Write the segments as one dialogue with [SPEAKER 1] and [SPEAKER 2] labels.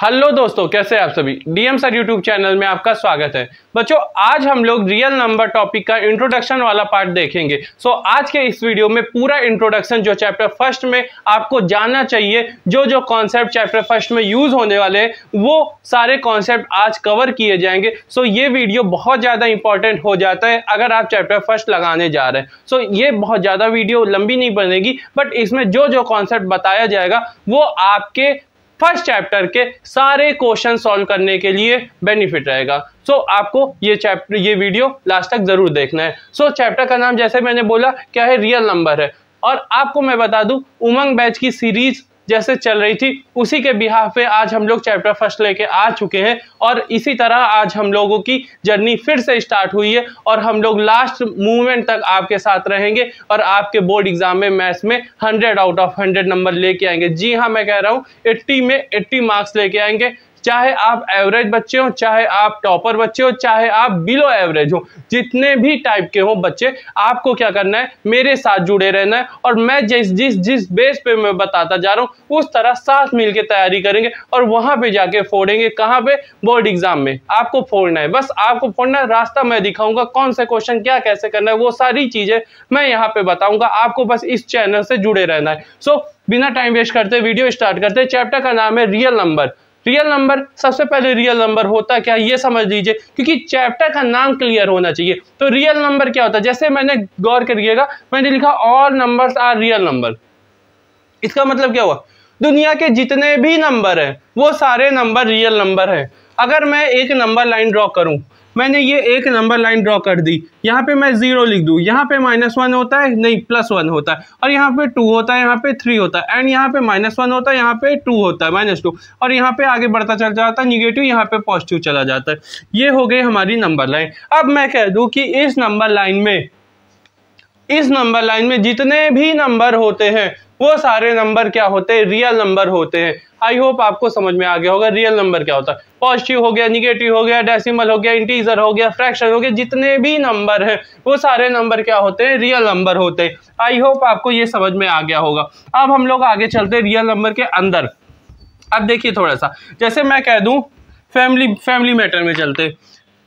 [SPEAKER 1] Hello दोस्तों, कैसे आप सभी। डीएम सर यूट्यूब चैनल में आपका स्वागत है। बच्चों, आज हम लोग रियल नंबर टॉपिक का इंट्रोडक्शन वाला पार्ट देखेंगे। आज के इस वीडियो में पूरा इंट्रोडक्शन जो चैप्टर फर्स्ट में आपको जानना चाहिए, जो कॉन्सेप्ट चैप्टर फर्स्ट में यूज होने वाले हैं, वो सारे कॉन्सेप्ट आज कवर किए जाएंगे। ये वीडियो बहुत ज़्यादा इंपॉर्टेंट हो जाता है अगर आप चैप्टर फर्स्ट लगाने जा रहे हैं। ये बहुत ज़्यादा वीडियो लंबी नहीं बनेगी, बट इसमें जो कॉन्सेप्ट बताया जाएगा वो आपके फर्स्ट चैप्टर के सारे क्वेश्चन सॉल्व करने के लिए बेनिफिट रहेगा। आपको ये वीडियो लास्ट तक जरूर देखना है। चैप्टर का नाम जैसे मैंने बोला क्या है, रियल नंबर है। और आपको मैं बता दूं, उमंग बैच की सीरीज जैसे चल रही थी उसी के बिहाफ पे आज हम लोग चैप्टर फर्स्ट लेके आ चुके हैं, और इसी तरह आज हम लोगों की जर्नी फिर से स्टार्ट हुई है और हम लोग लास्ट मूवमेंट तक आपके साथ रहेंगे और आपके बोर्ड एग्जाम में मैथ्स में 100 आउट ऑफ 100 नंबर लेके आएंगे। जी हाँ, मैं कह रहा हूँ 80 में 80 मार्क्स लेके आएंगे। चाहे आप एवरेज बच्चे हो, चाहे आप टॉपर बच्चे हो, चाहे आप बिलो एवरेज हो, जितने भी टाइप के हो बच्चे, आपको क्या करना है, मेरे साथ जुड़े रहना है। और मैं जिस बेस पे मैं बताता जा रहा हूँ उस तरह साथ मिलके तैयारी करेंगे और वहां पे जाके फोड़ेंगे। कहाँ पे? बोर्ड एग्जाम में आपको फोड़ना है। बस आपको फोड़ना है, रास्ता मैं दिखाऊंगा, कौन से क्वेश्चन क्या कैसे करना है, वो सारी चीजें मैं यहाँ पे बताऊंगा। आपको बस इस चैनल से जुड़े रहना है। बिना टाइम वेस्ट करते वीडियो स्टार्ट करते हैं। चैप्टर का नाम है रियल नंबर। रियल नंबर, सबसे पहले रियल नंबर होता क्या ये समझ लीजिए, क्योंकि चैप्टर का नाम क्लियर होना चाहिए। तो रियल नंबर क्या होता है, जैसे मैंने गौर करिएगा, मैंने लिखा all numbers are real number. इसका मतलब क्या हुआ, दुनिया के जितने भी नंबर हैं वो सारे नंबर रियल नंबर हैं। अगर मैं एक नंबर लाइन ड्रॉ करूं, मैंने ये एक नंबर लाइन ड्रॉ कर दी, यहाँ पे मैं 0 लिख दूं, यहाँ पे -1 होता है, नहीं +1 होता है, और यहाँ पे 2 होता है, यहाँ पे 3 होता है, एंड यहाँ पे -1 होता है, यहाँ पे 2 होता है, -2, और यहाँ पे आगे बढ़ता चल जाता है निगेटिव, यहाँ पे पॉजिटिव चला जाता है। ये हो गई हमारी नंबर लाइन। अब मैं कह दूं कि इस नंबर लाइन में जितने भी नंबर होते हैं वो सारे नंबर क्या होते हैं, रियल नंबर होते हैं। आई होप आपको समझ में आ गया होगा रियल नंबर क्या होता है। पॉजिटिव हो गया, निगेटिव हो गया, डेसिमल हो गया, इंटीजर हो गया, फ्रैक्शन हो गया, जितने भी नंबर हैं वो सारे नंबर क्या होते हैं, रियल नंबर होते हैं। आई होप आपको ये समझ में आ गया होगा। अब हम लोग आगे चलते हैं रियल नंबर के अंदर। अब देखिए थोड़ा सा, जैसे मैं कह दूं फैमिली मैटर में चलते।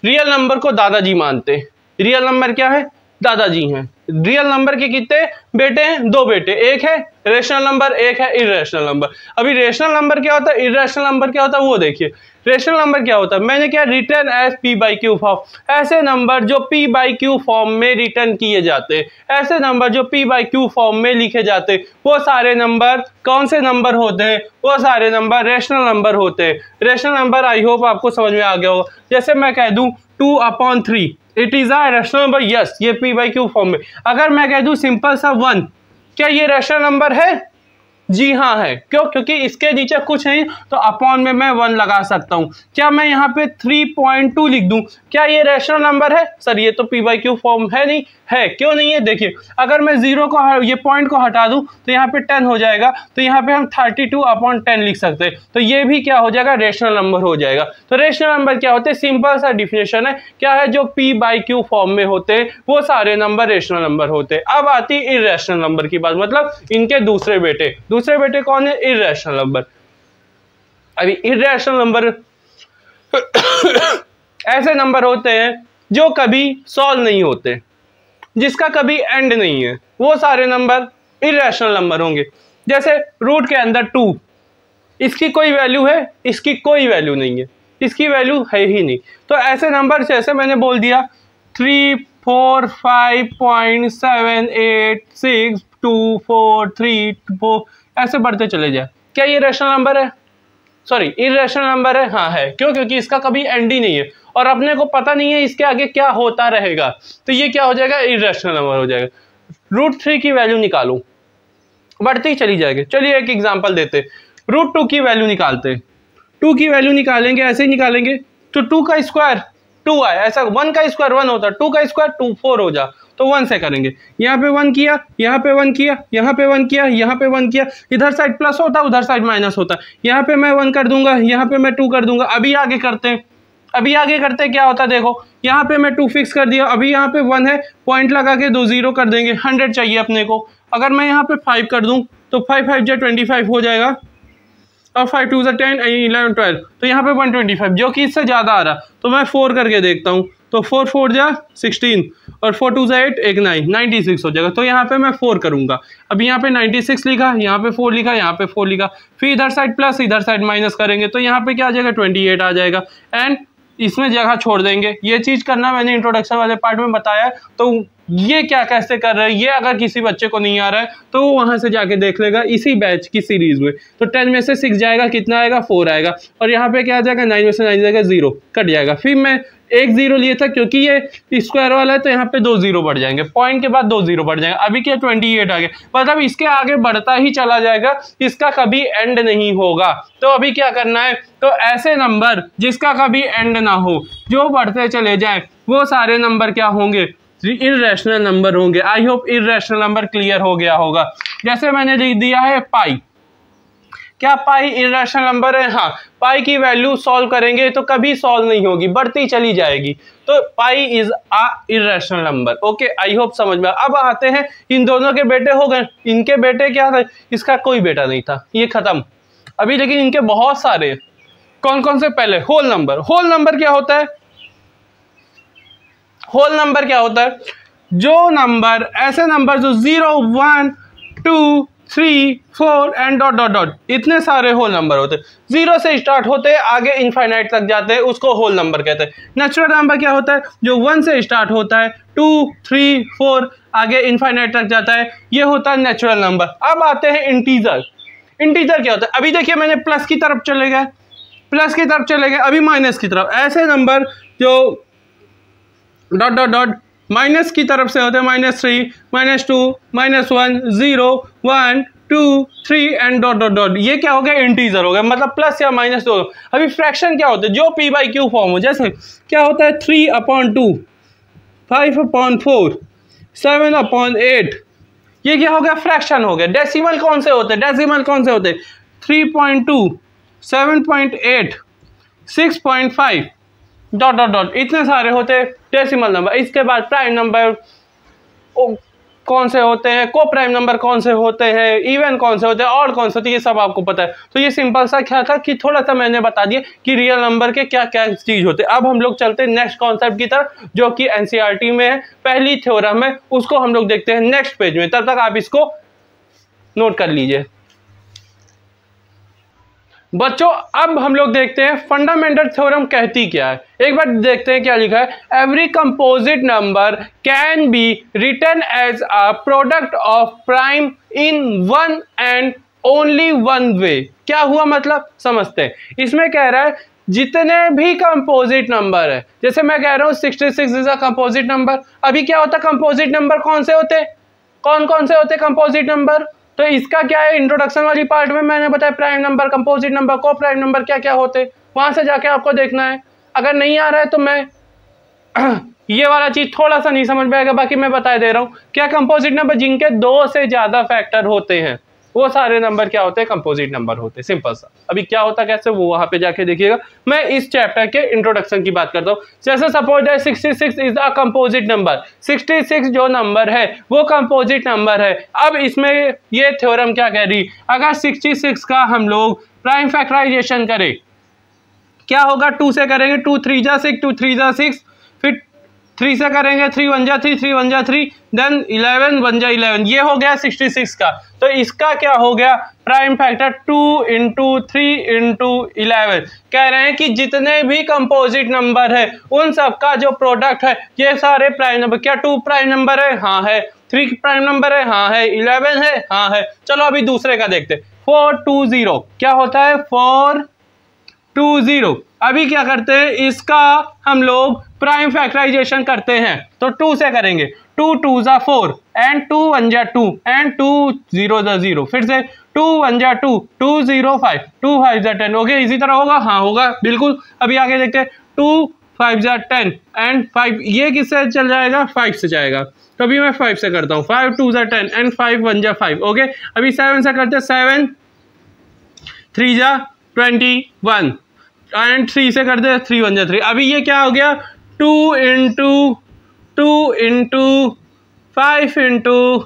[SPEAKER 1] रियल नंबर को दादाजी मानते। रियल नंबर क्या है, दादाजी हैं। रियल नंबर के कितने बेटे हैं, 2 बेटे, एक है रेशनल नंबर, एक है इर्रेशनल नंबर। अभी रेशनल नंबर क्या होता है, इर्रेशनल नंबर क्या होता है वो देखिए। रेशनल नंबर क्या होता है, मैंने क्या रिटर्न एज p/q फॉर्म, ऐसे नंबर जो p/q फॉर्म में रिटर्न किए जाते हैं, ऐसे नंबर जो p/q फॉर्म में लिखे जाते हैं, वो सारे नंबर कौन से नंबर होते हैं, वो सारे नंबर रेशनल नंबर होते हैं। रेशनल नंबर आई होप आपको समझ में आ गया होगा। जैसे मैं कह दूं 2/3 it is a rational number, yes, ये p/q फॉर्म में। अगर मैं कह दूं सिंपल सा 1, क्या ये रेशनल नंबर है? जी हाँ है। क्यों? क्योंकि इसके नीचे कुछ नहीं, तो अपॉन में मैं 1 लगा सकता हूं। क्या मैं यहाँ पे 3.2 लिख दूं, क्या ये रेशनल नंबर है? सर ये तो p/q फॉर्म है नहीं है। क्यों नहीं है? देखिए, अगर मैं 0 को ये पॉइंट को हटा दूं तो यहाँ पे 10 हो जाएगा, तो यहाँ पे हम 32/10 लिख सकते हैं। तो ये भी क्या हो जाएगा, रेशनल नंबर हो जाएगा। तो रेशनल नंबर क्या होते हैं, सिंपल सा डिफिनेशन है, क्या है, जो p/q फॉर्म में होते हैं वो सारे नंबर रेशनल नंबर होते हैं। अब आती है इर्रेशनल नंबर की बात, मतलब इनके दूसरे बेटे कौन है, इर्रेशनल नंबर। अभी इर्रेशनल नंबर ऐसे नंबर होते हैं जो कभी सॉल्व नहीं होते, जिसका कभी एंड नहीं है, वो सारे नंबर इर्रेशनल नंबर होंगे। जैसे रूट के अंदर 2, इसकी कोई वैल्यू है, इसकी कोई वैल्यू नहीं है, इसकी वैल्यू है ही नहीं। तो ऐसे नंबर जैसे मैंने बोल दिया 3, 4, 5.7, 8, 6, 2, 4, 3, 4, ऐसे बढ़ते चले जाए। क्या ये रेशनल नंबर है? सॉरी, इर्रेशनल नंबर है। हाँ है। क्यों? क्योंकि इसका कभी एंड ही नहीं है और अपने को पता नहीं है इसके आगे क्या होता रहेगा, तो ये क्या हो जाएगा, इर्रेशनल नंबर हो जाएगा। √3 की वैल्यू निकालूं, बढ़ती ही चली जाएगी। चलिए एक एग्जांपल देते, √2 की वैल्यू निकालते। 2 की वैल्यू निकालेंगे, ऐसे ही निकालेंगे, तो 2 का स्क्वायर 2 आए, ऐसा 1 का स्क्वायर 1 होता है, 2 का स्क्वायर 2, 4 हो जा, तो 1 से करेंगे। यहाँ पे 1 किया, यहाँ पे 1 किया, यहाँ पे 1 किया, यहाँ पे 1 किया, इधर साइड प्लस होता है, उधर साइड माइनस होता है। यहाँ पे मैं 1 कर दूंगा, यहाँ पे मैं 2 कर दूंगा। अभी आगे करते क्या होता है, देखो यहाँ पे मैं 2 फिक्स कर दिया, अभी यहाँ पे 1 है, पॉइंट लगा के 2 0 कर देंगे, 100 चाहिए अपने को। अगर मैं यहाँ पे 5 कर दूं तो 5 5 जा 25 हो जाएगा, और 5 2 10 11 12, तो यहाँ पे 125 जो कि इससे ज़्यादा आ रहा, तो मैं 4 करके देखता हूँ। तो 4 4 जा 16 और 4 2 जा 8 1 9 96 हो जाएगा। तो यहाँ पे मैं 4 करूँगा। अब यहाँ पे 96 लिखा, यहाँ पे 4 लिखा, यहाँ पे 4 लिखा, फिर इधर साइड प्लस इधर साइड माइनस करेंगे तो यहाँ पे क्या आ जाएगा 28 आ जाएगा एंड इसमें जगह छोड़ देंगे। ये चीज़ करना मैंने इंट्रोडक्शन वाले पार्ट में बताया। तो ये क्या कैसे कर रहे हैं, ये अगर किसी बच्चे को नहीं आ रहा है तो वो वहाँ से जाके देख लेगा इसी बैच की सीरीज में। तो 10 में से 6 जाएगा, कितना आएगा 4 आएगा, और यहाँ पे क्या आ जाएगा 9 में से 9 जाएगा 0 कट जाएगा। फिर मैं एक 0 लिए था क्योंकि ये स्क्वायर वाला है तो यहाँ पे 2 0 बढ़ जाएंगे, पॉइंट के बाद 2 0 बढ़ जाएंगे। अभी क्या 28 आ गया, मतलब इसके आगे बढ़ता ही चला जाएगा, इसका कभी एंड नहीं होगा। तो अभी क्या करना है, तो ऐसे नंबर जिसका कभी एंड ना हो, जो बढ़ते चले जाए, वो सारे नंबर क्या होंगे, इर्रेशनल नंबर होंगे। I hope irrational number clear हो गया होगा। जैसे मैंने लिख दिया है पाई, क्या पाई इर्रेशनल नंबर है? हाँ, पाई की वैल्यू सॉल्व करेंगे तो कभी सॉल्व नहीं होगी, बढ़ती चली जाएगी। तो pi is a irrational number. Okay, I hope समझ में। अब आते हैं इन दोनों के बेटे हो गए, इनके बेटे क्या थे? इसका कोई बेटा नहीं था, ये खत्म। अभी लेकिन इनके बहुत सारे, कौन कौन से? पहले होल नंबर। होल नंबर क्या होता है? होल नंबर क्या होता है? जो नंबर, ऐसे नंबर जो 0 1 2 3 4 एंड डॉट डॉट डॉट, इतने सारे होल नंबर होते हैं। 0 से स्टार्ट होते हैं, आगे इनफाइनाइट तक जाते हैं, उसको होल नंबर कहते हैं। नेचुरल नंबर क्या होता है? जो 1 से स्टार्ट होता है, 2 3 4 आगे इनफाइनाइट तक जाता है, ये होता है नेचुरल नंबर। अब आते हैं इंटीजर। इंटीजर क्या होता है? अभी देखिए मैंने प्लस की तरफ चले गए, प्लस की तरफ चले गए, अभी माइनस की तरफ। ऐसे नंबर जो डॉट डॉट डॉट माइनस की तरफ से होते हैं, -3 -2 -1 0 1 2 3 एंड डॉट डॉट डॉट, ये क्या हो गया? इंटीजर हो गया, मतलब प्लस या माइनस दो। अभी फ्रैक्शन क्या होते हैं? जो p/q फॉर्म हो, जैसे क्या होता है 3/2 5/4 7/8, ये क्या हो गया? फ्रैक्शन हो गया। डेसिमल कौन से होते हैं? डेसिमल कौन से होते हैं? 3.2 7.8 6.5 डॉट डॉट डॉट, इतने सारे होते हैं डेसिमल नंबर। इसके बाद प्राइम नंबर कौन से होते हैं, को प्राइम नंबर कौन से होते हैं, इवन कौन से होते हैं, और कौन से होते हैं, ये सब आपको पता है। तो ये सिंपल सा क्या था कि थोड़ा सा मैंने बता दिया कि रियल नंबर के क्या क्या चीज होते हैं। अब हम लोग चलते हैं नेक्स्ट कॉन्सेप्ट की तरफ, जो कि एनसीईआरटी में है, पहली थ्योरम है, उसको हम लोग देखते हैं नेक्स्ट पेज में। तब तक आप इसको नोट कर लीजिए बच्चों। अब हम लोग देखते हैं फंडामेंटल थ्योरम कहती क्या है। एक बार देखते हैं क्या लिखा है। Every composite number can be written as a product of prime in one and only one way. क्या हुआ मतलब? समझते हैं। इसमें कह रहा है जितने भी कंपोजिट नंबर है, जैसे मैं कह रहा हूँ 66 इज अ कंपोजिट नंबर। अभी क्या होता है? कंपोजिट नंबर कौन से होते हैं? कौन कौन से होते हैं कंपोजिट नंबर? तो इसका क्या है, इंट्रोडक्शन वाली पार्ट में मैंने बताया प्राइम नंबर, कंपोजिट नंबर, को प्राइम नंबर क्या क्या होते, वहां से जाके आपको देखना है। अगर नहीं आ रहा है तो मैं ये वाला चीज थोड़ा सा नहीं समझ में आएगा, बाकी मैं बता दे रहा हूँ। क्या कंपोजिट नंबर जिनके 2 से ज्यादा फैक्टर होते हैं, वो सारे नंबर क्या होते हैं? कंपोजिट नंबर होते हैं। सिंपल सा। अभी क्या होता कैसे, वो वहां पे जाके देखिएगा। मैं इस चैप्टर के इंट्रोडक्शन की बात करता हूँ। जैसे suppose that 66 is a composite number. 66 जो नंबर है वो कंपोजिट नंबर है। अब इसमें ये थ्योरम क्या कह रही, अगर 66 का हम लोग प्राइम फैक्टराइजेशन करें, क्या होगा? 2 से करेंगे, 2 3 जा 6, 2 3 जा 6, फिर 3 से करेंगे, 3 1 जा 3, 3 1 जा 3, देन 11 1 जा 11। ये हो गया 66 का। तो इसका क्या हो गया? Prime factor 2 × 3 × 11। कह रहे हैं कि जितने भी कंपोजिट नंबर है उन सबका जो प्रोडक्ट है, ये सारे प्राइम नंबर। क्या 2 प्राइम नंबर है? हाँ है। 3 प्राइम नंबर है? हाँ है। 11 है? हाँ है। चलो अभी दूसरे का देखते। 420 क्या होता है? 420। अभी क्या करते हैं, इसका हम लोग प्राइम फैक्टराइजेशन करते हैं। तो 2 से करेंगे, 2 2 जा 4 एंड 2 1 जा 2 एंड 2 0 जा 0। फिर से 2 1 जा 2, 2 0 5, 2 5 जा 10। ओके, इसी तरह होगा? हाँ होगा, बिल्कुल। अभी आगे देखते हैं, 2 5 जा 10 एंड 5, ये किससे चल जाएगा? 5 से जाएगा। तो अभी मैं 5 से करता हूँ, 5 2 जा 10 एंड 5 1 जा 5। ओके, अभी 7 से करते हैं, 7 3 जा 21 एंड 3 से कर दे, 3 1 जा 3। अभी ये क्या हो गया? 2 × 2 × 5 ×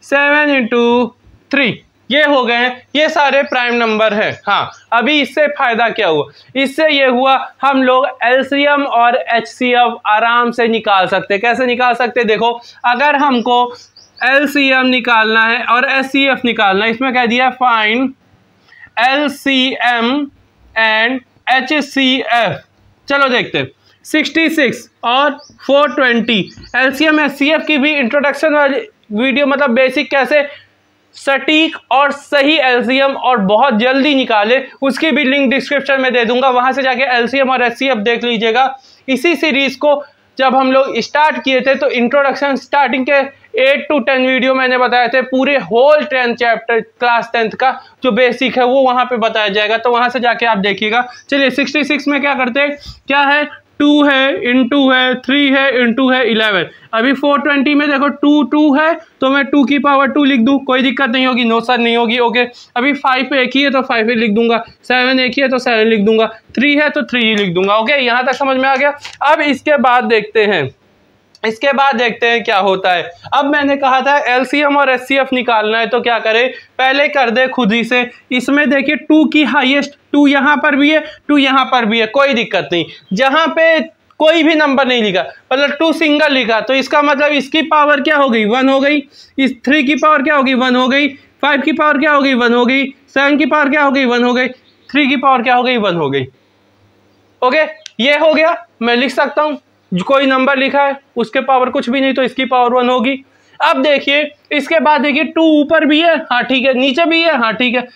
[SPEAKER 1] 7 × 3। ये हो गए हैं, ये सारे प्राइम नंबर हैं। हाँ, अभी इससे फायदा क्या हुआ, इससे ये हुआ हम लोग एलसीएम और एचसीएफ आराम से निकाल सकते। कैसे निकाल सकते, देखो अगर हमको एलसीएम निकालना है और एचसीएफ निकालना है, इसमें कह दिया फाइंड एलसीएम एंड एचसीएफ। चलो देखते हैं, 66 और 420 एलसीएम एचसीएफ की भी इंट्रोडक्शन वाली वीडियो, मतलब बेसिक कैसे सटीक और सही एलसीएम और बहुत जल्दी निकाले, उसकी भी लिंक डिस्क्रिप्शन में दे दूंगा, वहां से जाके एलसीएम और एचसीएफ देख लीजिएगा। इसी सीरीज को जब हम लोग स्टार्ट किए थे तो इंट्रोडक्शन स्टार्टिंग के 8 to 10 वीडियो मैंने बताए थे, पूरे होल 10 चैप्टर क्लास 10th का जो बेसिक है वो वहां पे बताया जाएगा, तो वहां से जाके आप देखिएगा। चलिए 66 में क्या करते हैं, क्या है 2 है, इनटू है, 3 है, इनटू है 11। अभी 420 में देखो 2 है तो मैं 2 की पावर 2 लिख दूं, कोई दिक्कत नहीं होगी, नो सर नहीं होगी। ओके, अभी 5 एक ही है तो 5 ही लिख दूंगा, 7 एक ही है तो 7 लिख दूंगा, 3 है तो 3 ही लिख दूंगा। ओके, यहाँ तक समझ में आ गया। अब इसके बाद देखते हैं, इसके बाद देखते हैं क्या होता है। अब मैंने कहा था एलसीएम और एचसीएफ निकालना है तो क्या करें, पहले कर दे खुद ही से। इसमें देखिए 2 की हाईएस्ट, 2 यहाँ पर भी है, 2 यहाँ पर भी है, कोई दिक्कत नहीं। जहां पे कोई भी नंबर नहीं लिखा, मतलब 2 सिंगल लिखा, तो इसका मतलब इसकी पावर क्या हो गई, 1 हो गई। इस 3 की पावर क्या होगी, 1 हो गई। 5 की पावर क्या हो गई, 1 हो गई। 7 की पावर क्या हो गई, 1 हो गई। 3 की पावर क्या हो गई, 1 हो गई। ओके, ये हो गया। मैं लिख सकता हूं कोई नंबर लिखा है उसके पावर कुछ भी नहीं तो इसकी पावर 1 होगी। अब देखिए इसके बाद देखिए 2 ऊपर भी है, हाँ ठीक है, नीचे भी है, हाँ ठीक है।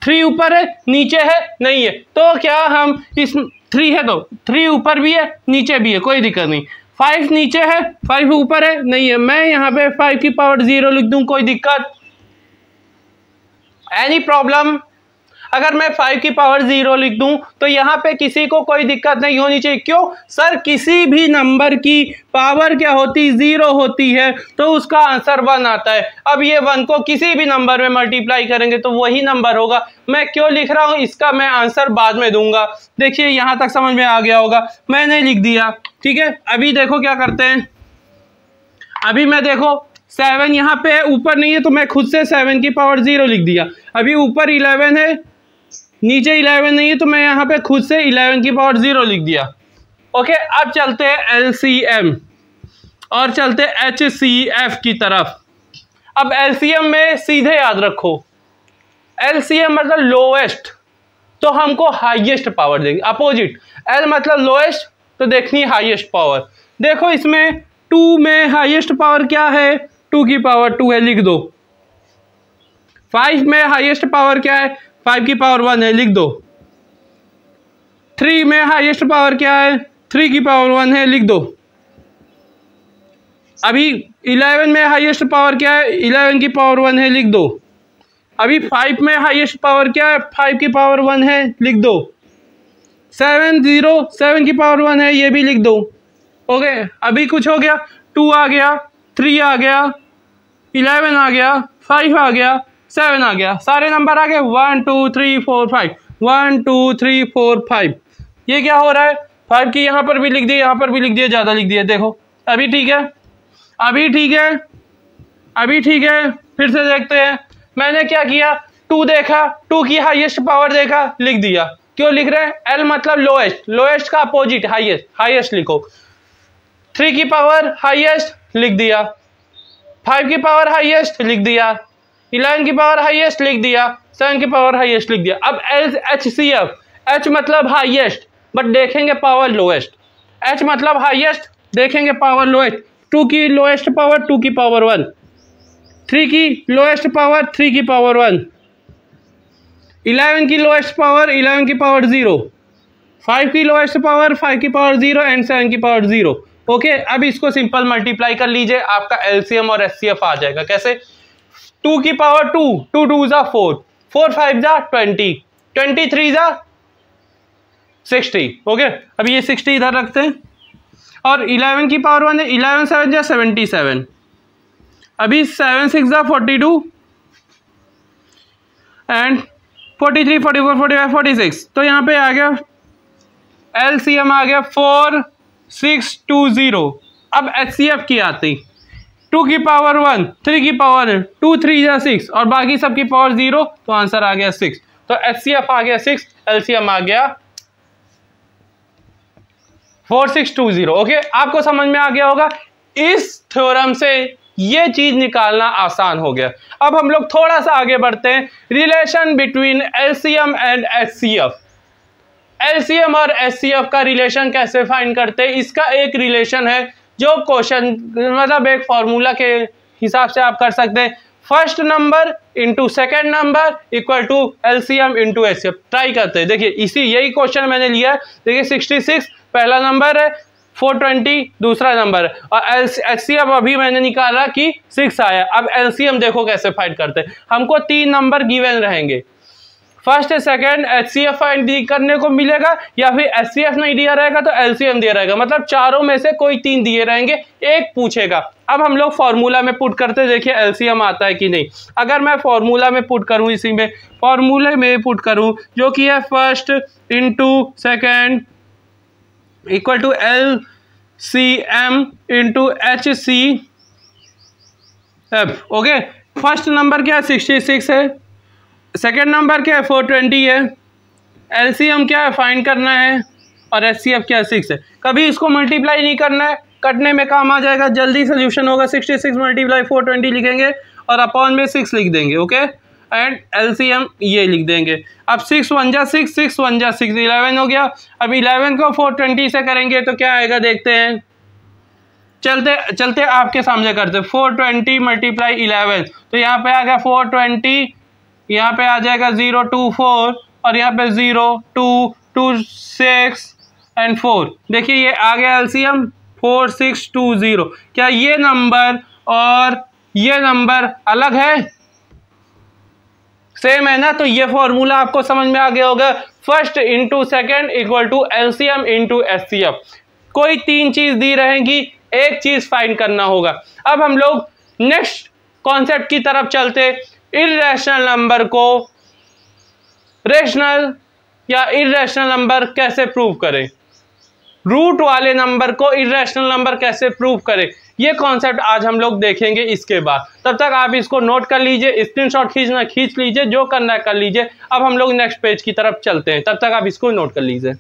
[SPEAKER 1] 3 ऊपर है, नीचे है, नहीं है, तो क्या हम इस 3 है तो 3 ऊपर भी है, नीचे भी है, कोई दिक्कत नहीं। 5 नीचे है, 5 ऊपर है, नहीं है, मैं यहाँ पे 5 की पावर 0 लिख दूं, कोई दिक्कत, एनी प्रॉब्लम। अगर मैं 5 की पावर 0 लिख दूं तो यहाँ पे किसी को कोई दिक्कत नहीं होनी चाहिए। क्यों सर, किसी भी नंबर की पावर क्या होती, 0 होती है तो उसका आंसर 1 आता है। अब ये 1 को किसी भी नंबर में मल्टीप्लाई करेंगे तो वही नंबर होगा। मैं क्यों लिख रहा हूँ इसका मैं आंसर बाद में दूंगा। देखिए यहाँ तक समझ में आ गया होगा, मैंने लिख दिया, ठीक है। अभी देखो क्या करते हैं, अभी मैं देखो 7 यहाँ पे है, ऊपर नहीं है तो मैं खुद से 7 की पावर 0 लिख दिया। अभी ऊपर 11 है, नीचे 11 नहीं है तो मैं यहाँ पे खुद से 11 की पावर 0 लिख दिया। ओके, अब चलते हैं एलसीएम और चलते हैं एचसीएफ की तरफ। अब एलसीएम में सीधे याद रखो, एलसीएम मतलब लोएस्ट, तो हमको हाईएस्ट पावर देगी। अपोजिट, एल मतलब लोएस्ट तो देखनी हाईएस्ट पावर। देखो इसमें 2 में हाईएस्ट पावर क्या है, 2 की पावर 2 है, लिख दो। 5 में हाईएस्ट पावर क्या है, 5 की पावर 1 है, लिख दो। 3 में हाईएस्ट पावर क्या है, 3 की पावर 1 है, लिख दो। अभी 11 में हाईएस्ट पावर क्या है, 11 की पावर 1 है, लिख दो। अभी 5 में हाईएस्ट पावर क्या है, 5 की पावर 1 है, लिख दो। 7 की पावर 1 है, ये भी लिख दो। ओके, अभी कुछ हो गया, 2 आ गया, 3 आ गया, 11 आ गया, 5 आ गया, 7 आ गया, सारे नंबर आ गए। 1 2 3 4 5, 1 2 3 4 5। ये क्या हो रहा है, 5 की यहाँ पर भी लिख दिया, यहाँ पर भी लिख दिया, ज़्यादा लिख दिया। देखो अभी ठीक है, अभी ठीक है, अभी ठीक है। फिर से देखते हैं, मैंने क्या किया, 2 देखा, 2 की हाईएस्ट पावर देखा, लिख दिया। क्यों लिख रहे हैं, एल मतलब लोएस्ट, लोएस्ट का अपोजिट हाईएस्ट, हाईएस्ट लिखो। 3 की पावर हाईएस्ट लिख दिया, 5 की पावर हाईएस्ट लिख दिया, 11 की पावर हाईएस्ट लिख दिया, 7 की पावर हाईएस्ट लिख दिया। अब एचसीएफ, एच मतलब हाईएस्ट बट देखेंगे पावर लोएस्ट, एच मतलब हाईएस्ट देखेंगे पावर लोएस्ट। 2 की लोएस्ट पावर 2 की पावर 1, 3 की लोएस्ट पावर 3 की पावर 1, 11 की लोएस्ट पावर 11 की पावर 0, 5 की लोएस्ट पावर 5 की पावर 0 एंड 7 की पावर 0। ओके, अब इसको सिंपल मल्टीप्लाई कर लीजिए, आपका एलसीएम और एचसीएफ आ जाएगा। कैसे, 2 की पावर 2, 2 2 जा 4, 4 5 जा 20, 23 जा 60। ओके, अब ये 60 इधर रखते हैं और 11 की पावर 1 है, 11 7 जा 77। अभी 7 6 जा 42 एंड 43 44 45 46। तो यहाँ पे आ गया एलसीएम आ गया 4620। अब एचसीएफ की आती, 2 की पावर 1, 3 की पावर 2, 3 या 6 और बाकी सब की पावर 0, तो आंसर आ गया 6। तो HCF आ गया 6, LCM आ गया 4620। ओके, आपको समझ में आ गया होगा। इस थ्योरम से ये चीज निकालना आसान हो गया। अब हम लोग थोड़ा सा आगे बढ़ते हैं। Relation between LCM and HCF। LCM और HCF का रिलेशन कैसे फाइंड करते हैं, इसका एक रिलेशन है जो क्वेश्चन मतलब एक फॉर्मूला के हिसाब से आप कर सकते हैं। First number into second number equal to LCM into HCF। Try करते हैं। देखिए यही क्वेश्चन मैंने लिया है। देखिए 66 पहला नंबर है, 420 दूसरा नंबर है और HCF अभी मैंने निकाला कि 6 आया। अब LCM देखो कैसे फाइंड करते हैं। हमको 3 नंबर गिवन रहेंगे, फर्स्ट सेकंड HCF फाइंड करने को मिलेगा या फिर HCF नहीं दिया रहेगा तो LCM दिया रहेगा। मतलब चारों में से कोई 3 दिए रहेंगे, एक पूछेगा। अब हम लोग फॉर्मूला में पुट करते, देखिए LCM आता है कि नहीं। अगर मैं फॉर्मूला में पुट करूं, इसी में फॉर्मूले में पुट करूं जो कि है first into second equal to LCM into HCF। Okay, first number क्या है 66 है, सेकेंड नंबर क्या है 420 है, LCM क्या है फाइंड करना है और HCF क्या है 6 है। कभी इसको मल्टीप्लाई नहीं करना है, कटने में काम आ जाएगा, जल्दी सोल्यूशन होगा। 66 मल्टीप्लाई 420 लिखेंगे और अपॉन में 6 लिख देंगे। ओके, एंड LCM ये लिख देंगे। अब 6 1 जा 6, 6 1 जा 6, 11 हो गया। अब 11 को 420 से करेंगे तो क्या आएगा देखते हैं। चलते चलते आपके सामने करते। 420 मल्टीप्लाई 11, तो यहाँ पे आ गया 420, यहाँ पे आ जाएगा 0 2 4 और यहाँ पे 0 2 2 6 एंड 4। देखिए ये आ गया LCM 4620। क्या ये नंबर और ये नंबर अलग है? सेम है ना। तो ये फॉर्मूला आपको समझ में आ गया होगा। First into second equal to LCM into HCF। कोई 3 चीज दी रहेंगी, एक चीज फाइंड करना होगा। अब हम लोग नेक्स्ट कॉन्सेप्ट की तरफ चलते। इर्रेशनल नंबर को रेशनल या इर्रेशनल नंबर कैसे प्रूव करें, रूट वाले नंबर को इर्रेशनल नंबर कैसे प्रूव करें, ये कॉन्सेप्ट आज हम लोग देखेंगे इसके बाद। तब तक आप इसको नोट कर लीजिए, स्क्रीनशॉट खींचना खींच लीजिए, जो करना है कर लीजिए। अब हम लोग नेक्स्ट पेज की तरफ चलते हैं, तब तक आप इसको नोट कर लीजिए।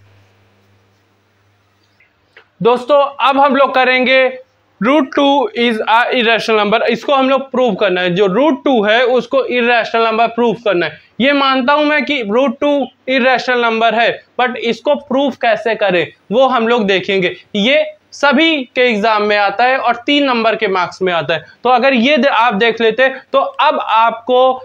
[SPEAKER 1] दोस्तों अब हम लोग करेंगे √2 इज अ इरेशनल नंबर। इसको हम लोग प्रूव करना है। जो √2 है उसको इरेशनल नंबर प्रूव करना है। ये मानता हूं मैं कि √2 इरेशनल नंबर है, बट इसको प्रूफ कैसे करें वो हम लोग देखेंगे। ये सभी के एग्जाम में आता है और 3 नंबर के मार्क्स में आता है। तो अगर ये आप देख लेते तो अब आपको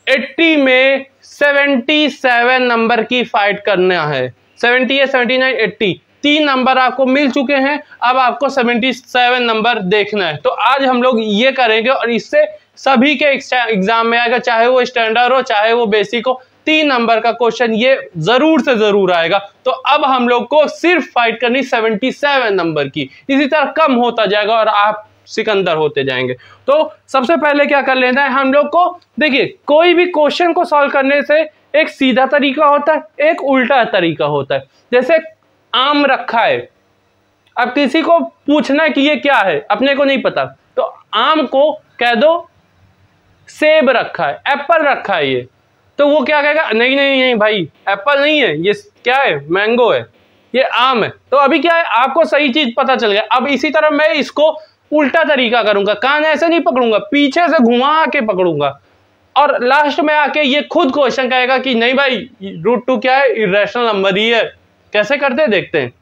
[SPEAKER 1] 80 में 77 नंबर की फाइट करना है। 70 या 79 80 3 नंबर आपको मिल चुके हैं। अब आपको 77 नंबर देखना है। तो आज हम लोग ये करेंगे और इससे सभी के एग्जाम में आएगा, चाहे वो स्टैंडर्ड हो चाहे वो बेसिक हो। 3 नंबर का क्वेश्चन ये जरूर से जरूर आएगा। तो अब हम लोग को सिर्फ फाइट करनी 77 नंबर की। इसी तरह कम होता जाएगा और आप सिकंदर होते जाएंगे। तो सबसे पहले क्या कर लेना है हम लोग को। देखिए कोई भी क्वेश्चन को सॉल्व करने से एक सीधा तरीका होता है, एक उल्टा तरीका होता है। जैसे आम रखा है, अब किसी को पूछना है कि ये क्या है, अपने को नहीं पता, तो आम को कह दो सेब रखा है, एप्पल रखा है ये, तो वो क्या कहेगा, नहीं नहीं नहीं भाई एप्पल नहीं है, ये क्या है, मैंगो है, ये आम है। तो अभी क्या है, आपको सही चीज पता चल गया। अब इसी तरह मैं इसको उल्टा तरीका करूंगा, कान ऐसे नहीं पकड़ूंगा, पीछे से घुमा के पकड़ूंगा और लास्ट में आके ये खुद क्वेश्चन कहेगा कि नहीं भाई √2 क्या है, इरेशनल नंबर ही है। कैसे करते हैं देखते हैं।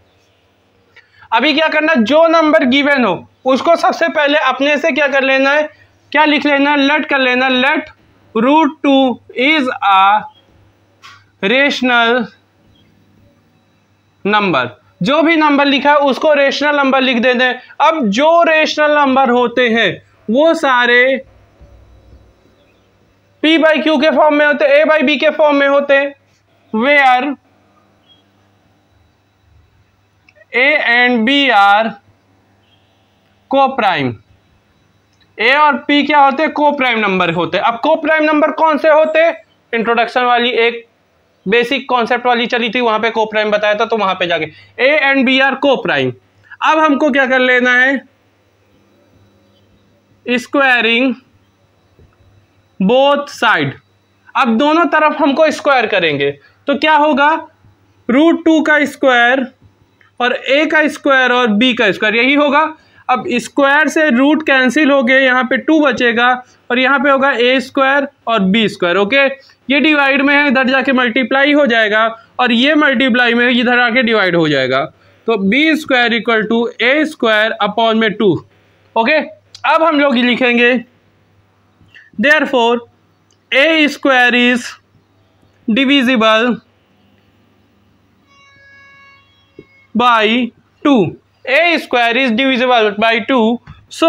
[SPEAKER 1] अभी क्या करना, जो नंबर गिवन हो उसको सबसे पहले अपने से क्या कर लेना है, क्या लिख लेना, लेट कर लेना, let √2 is a rational number. जो भी नंबर लिखा है उसको रेशनल नंबर लिख देते हैं। अब जो रेशनल नंबर होते हैं वो सारे P/Q के फॉर्म में होते हैं, A/B के फॉर्म में होते हैं, where A and B are coprime. A और P क्या होते हैं, को प्राइम नंबर होते हैं। अब को प्राइम नंबर कौन से होते हैं, इंट्रोडक्शन वाली एक बेसिक कॉन्सेप्ट वाली चली थी, वहां पे को प्राइम बताया था, तो वहां पे जाके A and B आर को प्राइम। अब हमको क्या कर लेना है, स्क्वायरिंग बोथ साइड। अब दोनों तरफ हमको स्क्वायर करेंगे तो क्या होगा, √2 का स्क्वायर और a का स्क्वायर और b का स्क्वायर, यही होगा। अब स्क्वायर से रूट कैंसिल हो गए, यहाँ पे 2 बचेगा और यहाँ पे होगा a स्क्वायर और b स्क्वायर। ओके, ये डिवाइड में है, इधर जाके मल्टीप्लाई हो जाएगा और ये मल्टीप्लाई में इधर आके डिवाइड हो जाएगा। तो b square equal to a square upon में 2। ओके, अब हम लोग लिखेंगे therefore a square is divisible by 2. A square is divisible by 2, so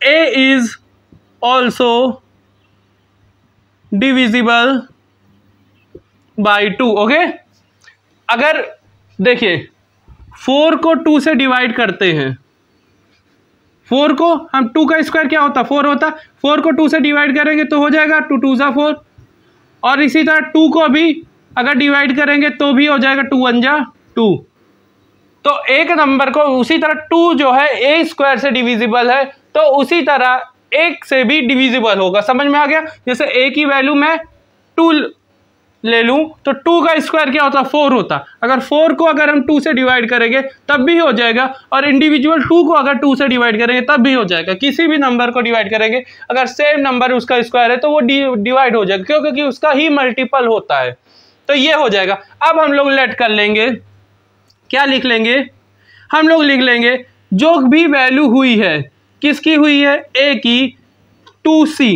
[SPEAKER 1] A is also divisible by 2. Okay, अगर देखिए 4 को 2 से डिवाइड करते हैं, 4 को हम 2 का स्क्वायर क्या होता, 4 होता, 4 को 2 से डिवाइड करेंगे तो हो जाएगा 2 2 जा 4, और इसी तरह 2 को भी अगर डिवाइड करेंगे तो भी हो जाएगा 2 1 जा 2। तो एक नंबर को उसी तरह 2 जो है a स्क्वायर से डिविजिबल है, तो उसी तरह 1 से भी डिविजिबल होगा। समझ में आ गया? जैसे a की वैल्यू मैं 2 ले लूं तो 2 का स्क्वायर क्या होता, 4 होता। अगर 4 को अगर हम 2 से डिवाइड करेंगे तब भी हो जाएगा, और इंडिविजुअल 2 को अगर 2 से डिवाइड करेंगे तब भी हो जाएगा। किसी भी नंबर को डिवाइड करेंगे अगर सेम नंबर उसका स्क्वायर है तो वो डिवाइड हो जाएगा, क्यों? क्योंकि उसका ही मल्टीपल होता है। तो ये हो जाएगा। अब हम लोग लेट कर लेंगे, क्या लिख लेंगे, हम लोग लिख लेंगे जो भी वैल्यू हुई है, किसकी हुई है, a की, 2c,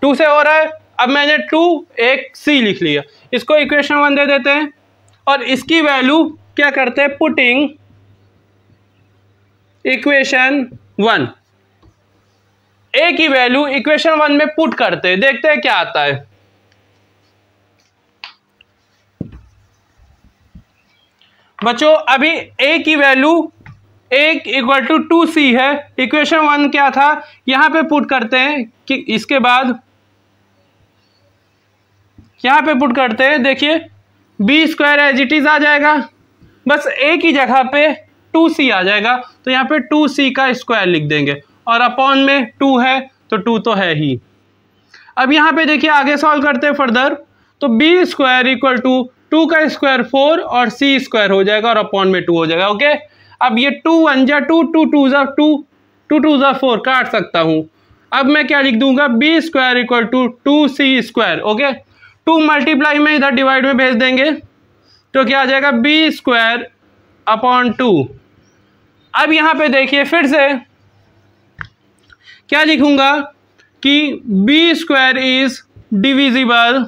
[SPEAKER 1] 2 से हो रहा है। अब मैंने 2 एक c लिख लिया, इसको इक्वेशन 1 दे देते हैं और इसकी वैल्यू क्या करते हैं, पुटिंग इक्वेशन 1, a की वैल्यू इक्वेशन 1 में पुट करते हैं, देखते हैं क्या आता है। बच्चों अभी a की वैल्यू 1 इक्वल टू 2c है, इक्वेशन 1 क्या था, यहां पे पुट करते हैं कि इसके बाद यहां पे पुट करते हैं। देखिए b square as it is आ जाएगा, बस a की जगह पे 2c आ जाएगा, तो यहाँ पे 2c का स्क्वायर लिख देंगे और अपॉन में 2 है तो 2 तो है ही। अब यहाँ पे देखिए आगे सॉल्व करते हैं फर्दर, तो b स्क्वायर इक्वल टू 2 का स्क्वायर 4 और c स्क्वायर हो जाएगा और अपॉन में 2 हो जाएगा। ओके, अब ये 2 1 जा 2, 2 2 जा 2, 2 2 जा 4 काट सकता हूं। अब मैं क्या लिख दूंगा, b square equal to 2c square. Okay, 2 multiply में इधर डिवाइड में भेज देंगे तो क्या आ जाएगा, b स्क्वायर अपॉन 2। अब यहां पे देखिए फिर से क्या लिखूंगा कि b square is divisible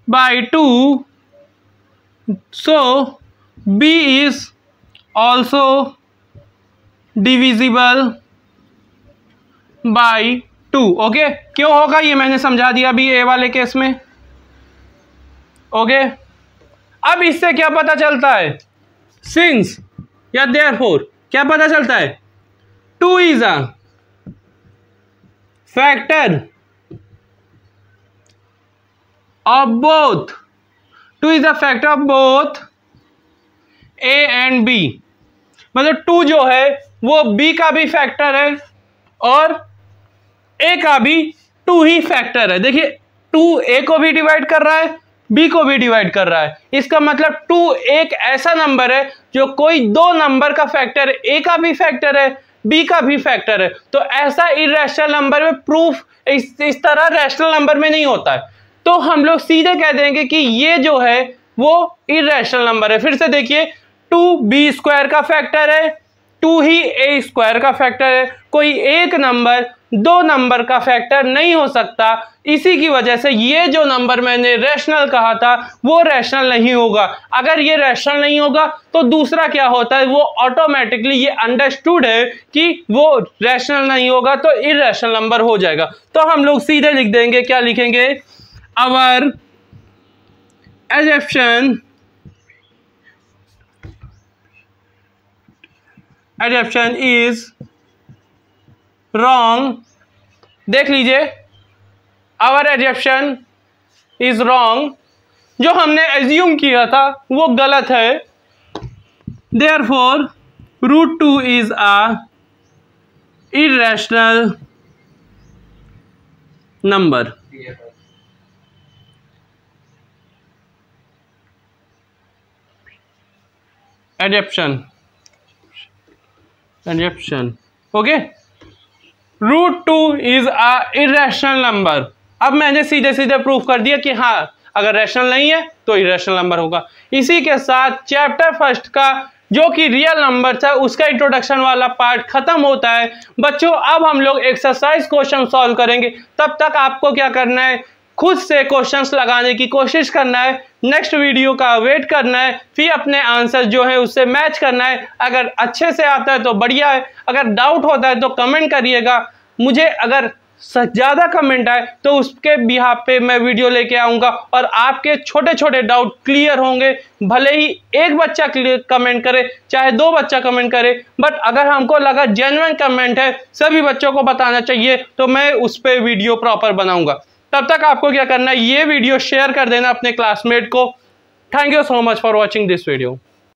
[SPEAKER 1] by 2, so b is also divisible by 2। Okay, क्यों होगा ये मैंने समझा दिया अभी a वाले केस में। ओके, अब इससे क्या पता चलता है, सिंस या देयरफॉर क्या पता चलता है, 2 is a factor of both, 2 is a factor of both a and b। मतलब 2 जो है वो b का भी फैक्टर है और a का भी 2 ही फैक्टर है। देखिए 2 a को भी डिवाइड कर रहा है, b को भी डिवाइड कर रहा है। इसका मतलब 2 एक ऐसा नंबर है जो कोई 2 नंबर का फैक्टर है, a का भी फैक्टर है, b का भी फैक्टर है। तो ऐसा इरेशनल नंबर में प्रूफ इस तरह रैशनल नंबर में नहीं होता है, तो हम लोग सीधे कह देंगे कि ये जो है वो इरेशनल नंबर है। फिर से देखिए 2 b स्क्वायर का फैक्टर है, 2 ही a स्क्वायर का फैक्टर है। कोई एक नंबर 2 नंबर का फैक्टर नहीं हो सकता, इसी की वजह से ये जो नंबर मैंने रैशनल कहा था वो रैशनल नहीं होगा। अगर ये रैशनल नहीं होगा तो दूसरा क्या होता है, वो ऑटोमेटिकली ये अंडरस्टूड है कि वो रैशनल नहीं होगा तो इरेशनल नंबर हो जाएगा। तो हम लोग सीधे लिख देंगे, क्या लिखेंगे, our assumption is wrong। देख लीजिए, our assumption is wrong, जो हमने एज्यूम किया था वो गलत है। therefore √2 is a irrational number. Adaption, okay. √2 is a irrational number. अब मैंने सीधे सीधे प्रूफ कर दिया कि हाँ, अगर रैशनल नहीं है तो इरेशनल नंबर होगा। इसी के साथ चैप्टर फर्स्ट का जो कि रियल नंबर था उसका इंट्रोडक्शन वाला पार्ट खत्म होता है। बच्चों अब हम लोग एक्सरसाइज क्वेश्चन सॉल्व करेंगे। तब तक आपको क्या करना है, खुद से क्वेश्चंस लगाने की कोशिश करना है, नेक्स्ट वीडियो का वेट करना है, फिर अपने आंसर जो है उससे मैच करना है। अगर अच्छे से आता है तो बढ़िया है, अगर डाउट होता है तो कमेंट करिएगा मुझे। अगर ज़्यादा कमेंट आए तो उसके बिहाफ पे मैं वीडियो लेके आऊँगा और आपके छोटे छोटे डाउट क्लियर होंगे। भले ही एक बच्चा कमेंट करे, चाहे 2 बच्चा कमेंट करे, बट अगर हमको लगा जेन्युइन कमेंट है, सभी बच्चों को बताना चाहिए, तो मैं उस पर वीडियो प्रॉपर बनाऊँगा। तब तक आपको क्या करना है, ये वीडियो शेयर कर देना अपने क्लासमेट को। Thank you so much for watching this video.